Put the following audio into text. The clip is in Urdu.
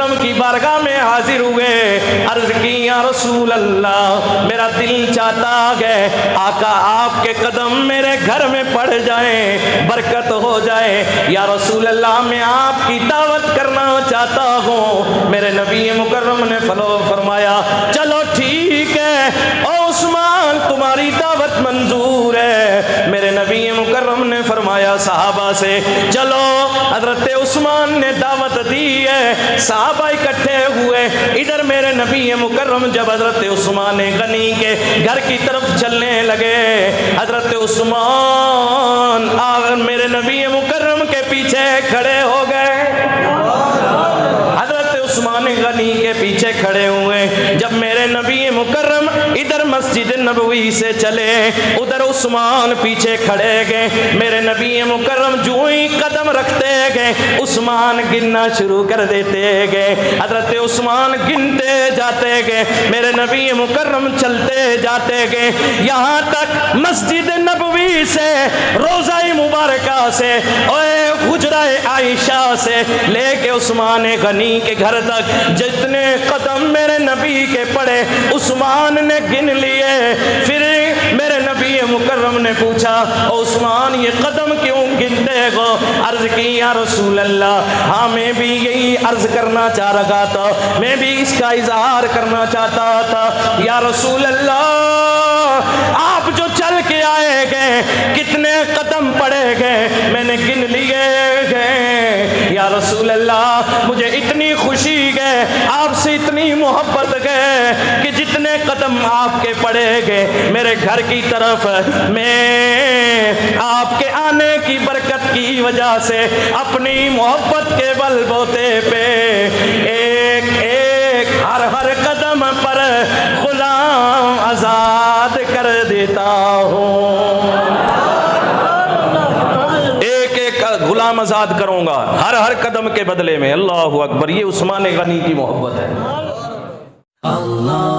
مکرم کی بارگاہ میں حاضر ہوئے، عرض کی یا رسول اللہ میرا دل چاہتا ہے آقا آپ کے قدم میرے گھر میں پڑ جائیں، برکت ہو جائے۔ یا رسول اللہ میں آپ کی دعوت کرنا چاہتا ہوں۔ میرے نبی مکرم نے فرمایا چلو ٹھیک ہے او عثمان تمہاری دعوت منظور ہے۔ میرے نبی مکرم نے فرمایا صحابہ سے چلو، حضرت عثمان نے دعوت دی ہے، صحابہ اکٹھے ہوئے۔ ادھر میرے نبی مکرم جب حضرت عثمان غنی کے گھر کی طرف چلنے لگے، حضرت عثمان میرے نبی مکرم کے پیچھے کھڑے ہو گئے، حضرت عثمان غنی کے پیچھے کھڑے ہوئے۔ جب میرے نبی مکرم ادھر مسجد نبوی سے چلے، ادھر عثمان پیچھے کھڑے گئے۔ میرے نبی مکرم جو ہی قدم رکھتے گئے عثمان گننا شروع کر دیتے گئے، حضرت عثمان گنتے جاتے گئے، میرے نبی مکرم چلتے جاتے گئے، یہاں تک مسجد نبوی سے روضہ مبارکہ سے حجرہ عائشہ سے لے کے عثمان غنی کے گھر تک جتنے قدم میرے نبی کے پڑے عثمان نے گن لیے۔ پھر میرے نبی مکرم نے پوچھا عثمان یہ قدم کیوں گنتے ہو؟ عرض کی یا رسول اللہ ہاں میں بھی یہی عرض کرنا چاہ رہا تھا، میں بھی اس کا اظہار کرنا چاہتا تھا۔ یا رسول اللہ آپ جو چل کے آئے گئے کتنے قدم پڑے گئے میں نے گن لیے گئے۔ یا رسول اللہ مجھے اتنی خوشی گئے، آپ سے اتنی محبت گئے کہ جتنے قدم آپ کے پڑے گئے میرے گھر کی طرف، میں آپ کے آنے کی برکت کی وجہ سے اپنی محبت کے بل بوتے پہ ایک ایک ہر قدم پر غلام آزاد کر دیتا ہوں، ایک ایک غلام آزاد کروں گا ہر قدم کے بدلے میں۔ اللہ اکبر، یہ عثمان غنی کی محبت ہے۔ اللہ